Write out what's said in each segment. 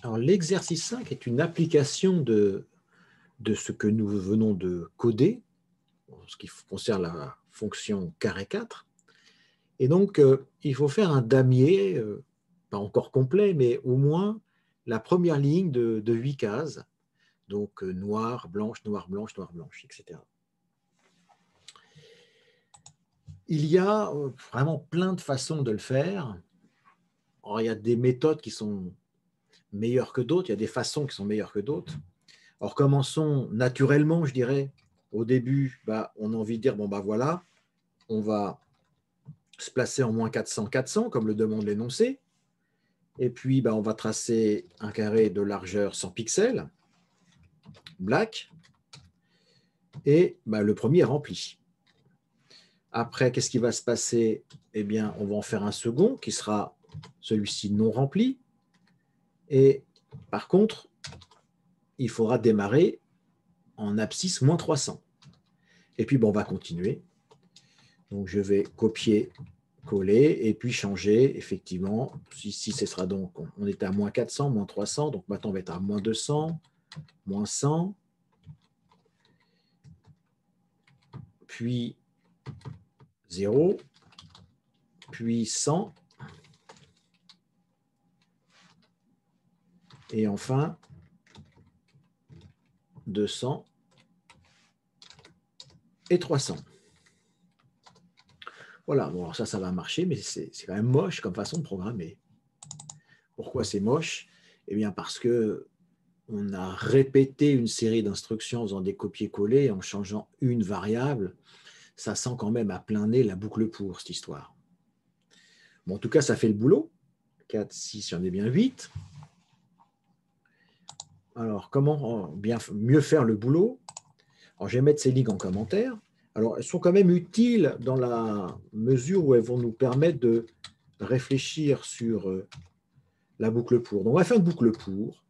Alors, l'exercice 5 est une application de ce que nous venons de coder, en ce qui concerne la fonction carré 4. Et donc, il faut faire un damier, pas encore complet, mais au moins la première ligne de 8 cases. Donc, noir, blanche, noir, blanche, noir, blanche, etc. Il y a vraiment plein de façons de le faire. Alors, il y a des méthodes qui sont meilleures que d'autres, il y a des façons qui sont meilleures que d'autres. Alors, commençons naturellement, je dirais. Au début, on a envie de dire, bon, voilà, on va se placer en moins 400, 400, comme le demande l'énoncé. Et puis, on va tracer un carré de largeur 100 pixels, black, et le premier est rempli. Après, qu'est-ce qui va se passer? Eh bien, on va en faire un second qui sera celui-ci non rempli. Et par contre, il faudra démarrer en abscisse moins 300. Et puis, on va continuer. Donc, je vais copier, coller, et puis changer, effectivement. Ici, ce sera donc, on était à moins 400, moins 300. Donc, maintenant, on va être à moins 200, moins 100. Puis 0, puis 100, et enfin 200 et 300. Voilà, bon, alors ça va marcher, mais c'est quand même moche comme façon de programmer. Pourquoi c'est moche? Eh bien, parce qu'on a répété une série d'instructions en faisant des copier-coller, en changeant une variable. Ça sent quand même à plein nez la boucle pour, cette histoire. Bon, en tout cas, ça fait le boulot. 4, 6, il y en a bien 8. Alors, comment mieux faire le boulot? Alors, je vais mettre ces lignes en commentaire. Alors, elles sont quand même utiles dans la mesure où elles vont nous permettre de réfléchir sur la boucle pour. Donc, on va faire une boucle pour.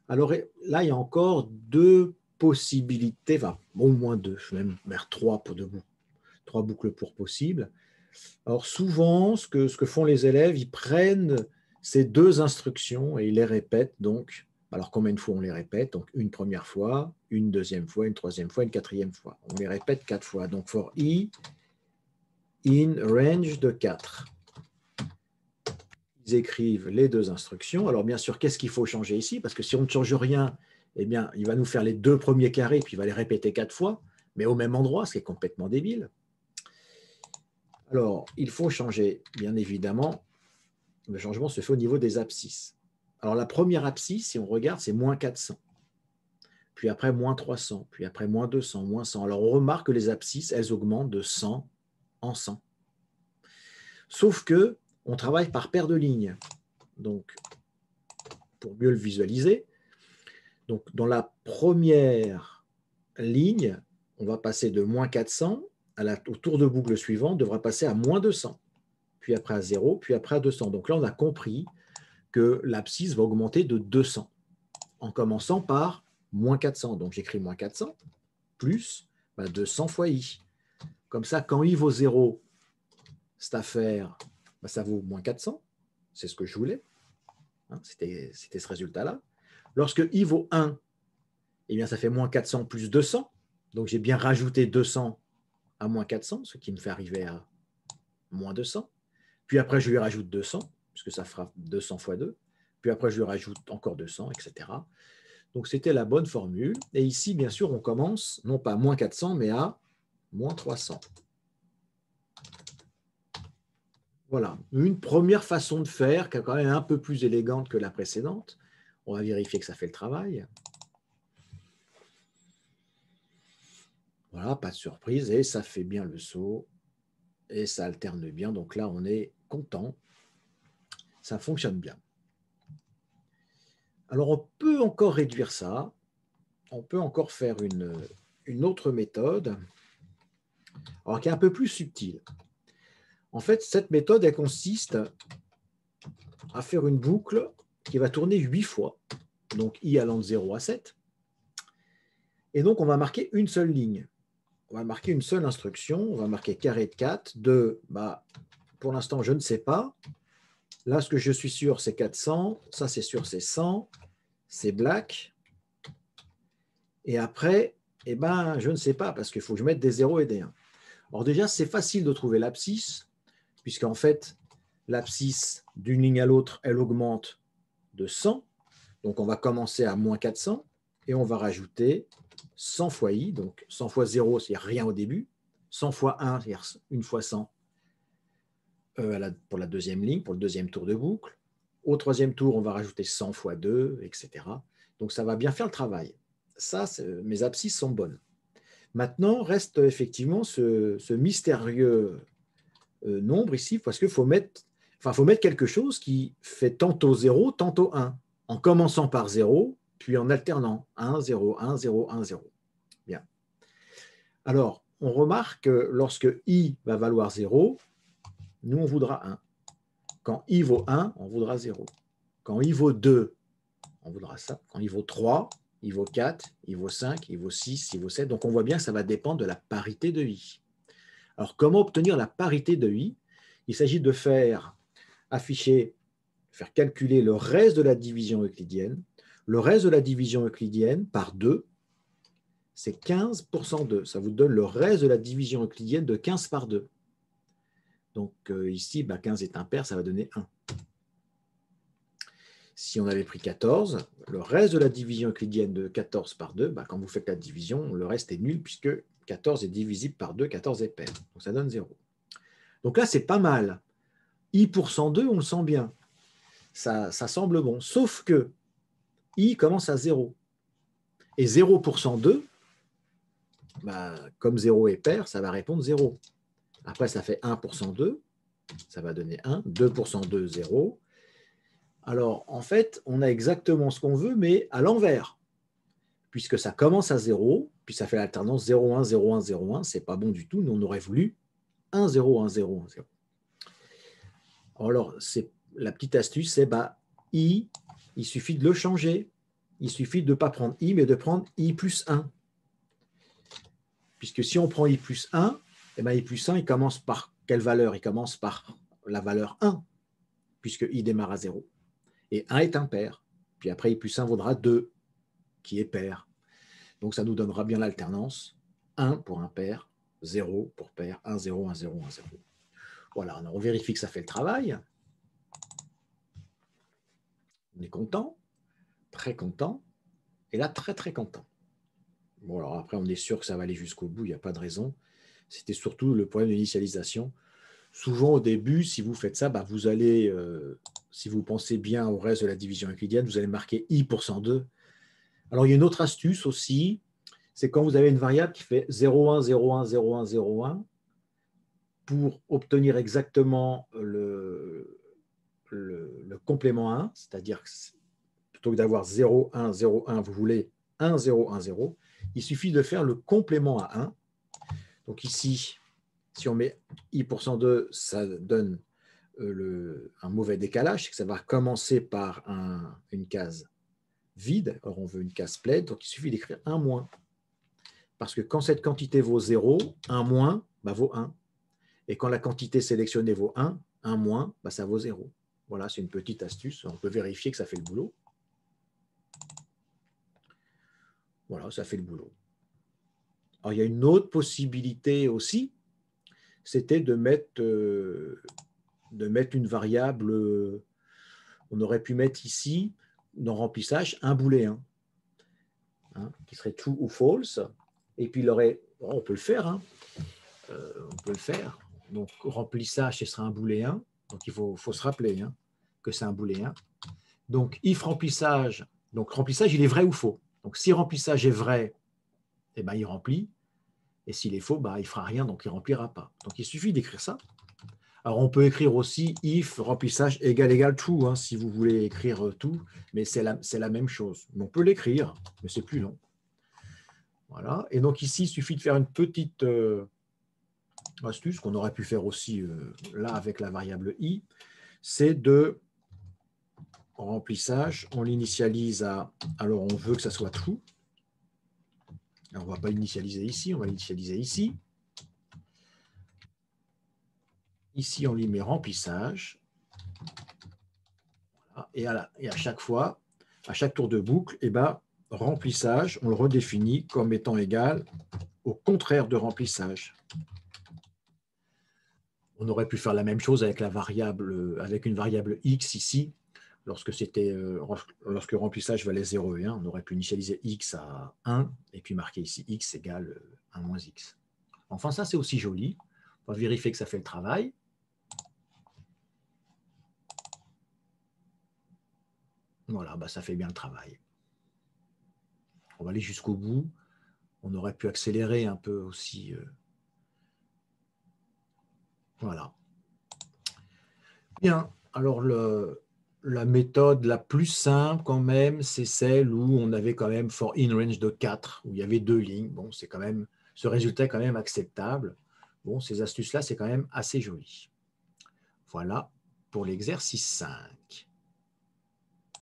Alors là, il y a encore deux possibilités, enfin, au moins deux, même vers trois pour trois boucles pour possibles. Alors, souvent, ce que font les élèves, ils prennent ces deux instructions et ils les répètent donc. Alors, combien de fois on les répète? Donc, une première fois, une deuxième fois, une troisième fois, une quatrième fois. On les répète 4 fois. Donc, for i in range de 4. Ils écrivent les deux instructions. Alors, bien sûr, qu'est-ce qu'il faut changer ici? Parce que si on ne change rien, eh bien, il va nous faire les deux premiers carrés, puis il va les répéter 4 fois, mais au même endroit, ce qui est complètement débile. Alors, il faut changer, bien évidemment. Le changement se fait au niveau des abscisses. Alors, la première abscisse, si on regarde, c'est moins 400. Puis après, moins 300. Puis après, moins 200, moins 100. Alors, on remarque que les abscisses, elles augmentent de 100 en 100. Sauf que on travaille par paire de lignes. Donc, pour mieux le visualiser, donc dans la première ligne, on va passer de moins 400 au tour de boucle suivant, on devra passer à moins 200. Puis après à 0, puis après à 200. Donc là, on a compris que l'abscisse va augmenter de 200 en commençant par moins 400. Donc j'écris moins 400 plus 200 fois i. Comme ça, quand i vaut 0, cette affaire, ça vaut moins 400. C'est ce que je voulais. C'était ce résultat-là. Lorsque i vaut 1, eh bien, ça fait moins 400 plus 200. Donc j'ai bien rajouté 200 à moins 400, ce qui me fait arriver à moins 200. Puis après, je lui rajoute 200, puisque ça fera 200 fois 2. Puis après, je lui rajoute encore 200, etc. Donc, c'était la bonne formule. Et ici, bien sûr, on commence non pas à moins 400, mais à moins 300. Voilà, une première façon de faire qui est quand même un peu plus élégante que la précédente. On va vérifier que ça fait le travail. Voilà, pas de surprise. Et ça fait bien le saut. Et ça alterne bien. Donc là, on est content. Ça fonctionne bien. Alors, on peut encore réduire ça. On peut encore faire une autre méthode, alors qui est un peu plus subtile. En fait, cette méthode, elle consiste à faire une boucle qui va tourner 8 fois, donc i allant de 0 à 7. Et donc, on va marquer une seule ligne. On va marquer une seule instruction. On va marquer carré de 4 de, pour l'instant, je ne sais pas. Là, ce que je suis sûr, c'est 400. Ça, c'est sûr, c'est 100. C'est black. Et après, eh ben, je ne sais pas, parce qu'il faut que je mette des 0 et des 1. Alors déjà, c'est facile de trouver l'abscisse, puisqu'en fait, l'abscisse d'une ligne à l'autre, elle augmente de 100. Donc, on va commencer à moins 400 et on va rajouter 100 fois i. Donc, 100 fois 0, c'est rien au début. 100 fois 1, c'est-à-dire 1 fois 100 pour la deuxième ligne, pour le deuxième tour de boucle. Au troisième tour, on va rajouter 100 fois 2, etc. Donc, ça va bien faire le travail. Ça, mes abscisses sont bonnes. Maintenant, reste effectivement ce mystérieux nombre ici, parce qu'il faut mettre quelque chose qui fait tantôt 0, tantôt 1, en commençant par 0, puis en alternant 1, 0, 1, 0, 1, 0. Bien. Alors, on remarque que lorsque i va valoir 0, nous, on voudra 1. Quand i vaut 1, on voudra 0. Quand i vaut 2, on voudra ça. Quand i vaut 3, il vaut 4, il vaut 5, il vaut 6, il vaut 7. Donc, on voit bien que ça va dépendre de la parité de i. Alors, comment obtenir la parité de i? Il s'agit de faire calculer le reste de la division euclidienne. Le reste de la division euclidienne par 2, c'est 15 pour 2. Ça vous donne le reste de la division euclidienne de 15 par 2. Donc ici, 15 est impair, ça va donner 1. Si on avait pris 14, le reste de la division euclidienne de 14 par 2, quand vous faites la division, le reste est nul puisque 14 est divisible par 2, 14 est pair. Donc ça donne 0. Donc là, c'est pas mal. I pour 102, on le sent bien. Ça semble bon. Sauf que I commence à 0. Et 0 pour 102, comme 0 est pair, ça va répondre 0. Après, ça fait 1 pour 102, ça va donner 1. 2 pour 102, 0. Alors, en fait, on a exactement ce qu'on veut, mais à l'envers. Puisque ça commence à 0, puis ça fait l'alternance 0, 1, 0, 1, 0, 1. C'est pas bon du tout. Nous, on aurait voulu 1, 0, 1, 0, 1, 0. Alors, la petite astuce, c'est I, il suffit de le changer. Il suffit de ne pas prendre I, mais de prendre I plus 1. Puisque si on prend I plus 1, I plus 1, il commence par quelle valeur? Il commence par la valeur 1, puisque I démarre à 0. Et 1 est impair. Puis après, I plus 1 vaudra 2, qui est pair. Donc ça nous donnera bien l'alternance. 1 pour impair, 0 pour pair, 1, 0, 1, 0, 1, 0. Voilà, on vérifie que ça fait le travail. On est content, très content, et là, très, très content. Bon, alors après, on est sûr que ça va aller jusqu'au bout, il n'y a pas de raison. C'était surtout le problème de l'initialisation. Souvent, au début, si vous faites ça, vous allez, si vous pensez bien au reste de la division euclidienne, vous allez marquer I pour 102. Alors, il y a une autre astuce aussi, c'est quand vous avez une variable qui fait 0,1, 0,1, 0,1, 0,1, pour obtenir exactement le complément 1, c'est-à-dire que plutôt que d'avoir 0, 1, 0, 1, vous voulez 1, 0, 1, 0, il suffit de faire le complément à 1. Donc ici, si on met I pour 102, ça donne un mauvais décalage, c'est que ça va commencer par une case vide. Or, on veut une case pleine, donc il suffit d'écrire 1 moins. Parce que quand cette quantité vaut 0, 1 moins vaut 1. Et quand la quantité sélectionnée vaut 1, 1 moins, ça vaut 0. Voilà, c'est une petite astuce. On peut vérifier que ça fait le boulot. Voilà, ça fait le boulot. Alors, il y a une autre possibilité aussi, c'était de mettre une variable, on aurait pu mettre ici, dans remplissage, un booléen, qui serait true ou false, et puis on peut le faire, on peut le faire. Donc, remplissage, ce sera un booléen, donc il faut se rappeler que c'est un booléen. Donc, if remplissage, il est vrai ou faux. Donc, si remplissage est vrai, il remplit, et s'il est faux, il ne fera rien, donc il ne remplira pas. Donc, il suffit d'écrire ça. Alors, on peut écrire aussi if remplissage égale true, si vous voulez écrire tout, mais c'est la même chose. Mais on peut l'écrire, mais c'est plus long. Voilà. Et donc, ici, il suffit de faire une petite astuce qu'on aurait pu faire aussi là avec la variable i, c'est de remplissage, on l'initialise à, alors on veut que ça soit true. Alors, on ne va pas l'initialiser ici, on va l'initialiser ici. Ici, on lui met remplissage. Et à chaque fois, à chaque tour de boucle, eh ben, remplissage, on le redéfinit comme étant égal au contraire de remplissage. On aurait pu faire la même chose avec une variable x ici, lorsque remplissage valait 0 et 1, on aurait pu initialiser x à 1 et puis marquer ici x égale 1 moins x. Enfin, ça, c'est aussi joli. On va vérifier que ça fait le travail. Voilà, bah, ça fait bien le travail. On va aller jusqu'au bout. On aurait pu accélérer un peu aussi. Voilà. Bien, alors la méthode la plus simple quand même, c'est celle où on avait quand même for in range de 4, où il y avait 2 lignes. Bon, c'est quand même, ce résultat est quand même acceptable. Bon, ces astuces-là, c'est quand même assez joli. Voilà pour l'exercice 5.